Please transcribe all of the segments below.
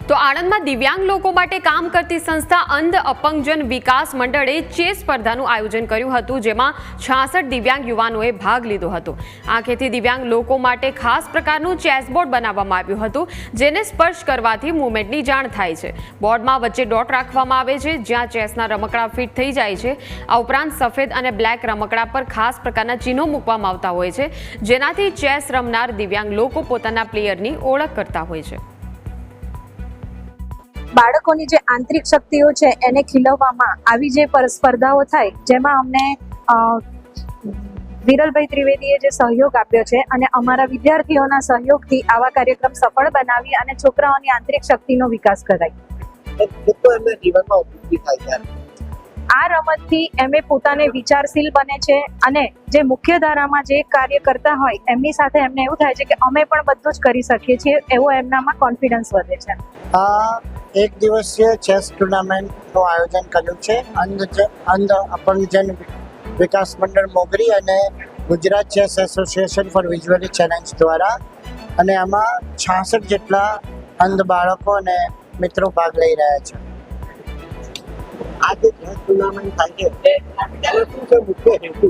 તો આણંદમાં દિવ્યાંગ લોકો માટે કામ કરતી સંસ્થા અંધ અપંગજન વિકાસ મંડળે ચેસ સ્પર્ધાનું આયોજન કર્યું હતું, જેમાં 66 દિવ્યાંગ યુવાનોએ ભાગ લીધો હતો। આંખેથી દિવ્યાંગ લોકો માટે ખાસ પ્રકારનું ચેસબોર્ડ બનાવવામાં આવ્યું હતું, જેને સ્પર્શ કરવાથી મૂવમેન્ટની જાણ થાય છે। બોર્ડમાં વચ્ચે ડોટ રાખવામાં આવે છે, જ્યાં ચેસના રમકડા ફિટ થઈ જાય છે। આ ઉપરાંત સફેદ અને બ્લેક રમકડા પર ખાસ પ્રકારના ચિહ્નો મૂકવામાં આવતા હોય છે, જેનાથી ચેસ રમનાર દિવ્યાંગ લોકો પોતાના પ્લેયરની ઓળખ કરતા હોય છે। બાળકોની જે આંતરિક શક્તિઓ છે એને ખીલવવામાં આવી જે સ્પર્ધાઓ થાય, જેમાં અમને વિરલભાઈ ત્રિવેદીએ જે સહયોગ આપ્યો છે અને અમારા વિદ્યાર્થીઓના સહયોગથી આવા કાર્યક્રમ સફળ બનાવી અને છોકરાઓની આંતરિક શક્તિનો વિકાસ કરાય। આ રમતથી એમે પોતાને વિચારશીલ બને છે અને જે મુખ્ય ધારામાં જે કાર્ય કરતા હોય એમની સાથે એમને એવું થાય છે કે અમે પણ બધું જ કરી શકીએ છીએ, એવો એમનામાં કોન્ફિડન્સ વધે છે। એક દિવસીય ચેસ ટુર્નામેન્ટનું આયોજન કર્યું છે અંધ અપંગજન વિકાસ મંડળ મોગરી અને Gujarat chess association four visually challenge દ્વારા, અને આમાં 66 જેટલા અંધ બાળકો અને મિત્રો ભાગ લઈ રહ્યા છે। આ જે ચેસ ટુર્નામેન્ટ થાય છે તેનો શું છે મુખ્ય હેતુ?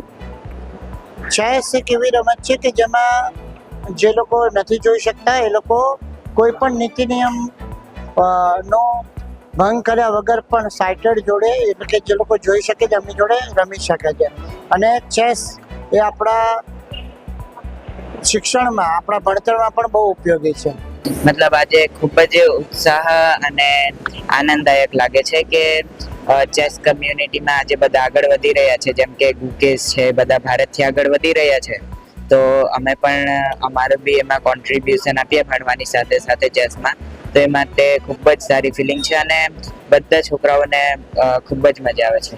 ચેસ એક એવી રમત છે કે જેમાં જે લોકો નથી જોઈ શકતા એ લોકો કોઈ પણ નીતિ નિયમ નો ભંગ કર્યા વગર પણ સાઇટેડ જોડે, એટલે કે જે લોકો જોઈ શકે છે એમની જોડે રમી શકે છે। અને ચેસ એ આપણા શિક્ષણમાં, આપણા ભણતરમાં પણ બહુ ઉપયોગી છે। મતલબ આજે ખૂબ જ ઉત્સાહ અને આનંદદાયક લાગે છે કે ચેસ કમ્યુનિટીમાં આજે બધા આગળ વધી રહ્યા છે, જેમ કે ગુકેશ છે, બધા ભારતથી આગળ વધી રહ્યા છે। તો અમે પણ અમારું બી એમાં કોન્ટ્રીબ્યુશન આપીએ ભણવાની સાથે સાથે ચેસમાં, તો એ માટે ખૂબ જ સારી ફિલિંગ છે અને બધા છોકરાઓને ખૂબ જ મજા આવે છે।